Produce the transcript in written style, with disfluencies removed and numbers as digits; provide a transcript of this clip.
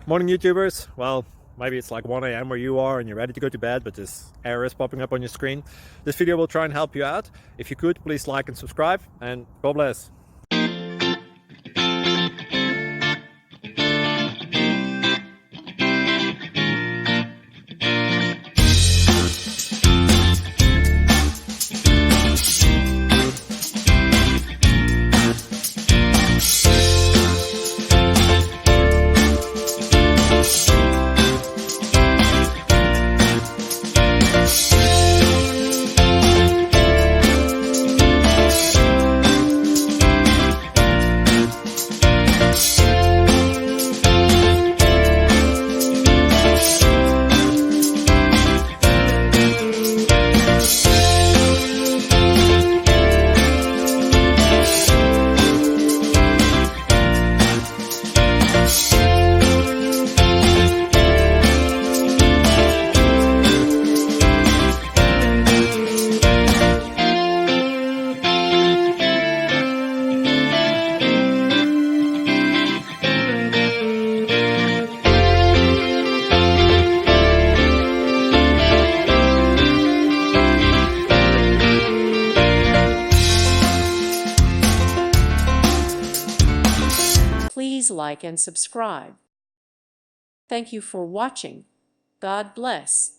Morning YouTubers. Well, maybe it's like 1 a.m. where you are and you're ready to go to bed, but this error is popping up on your screen. This video will try and help you out. If you could, please like and subscribe, and God bless. Please like and subscribe. Thank you for watching. God bless.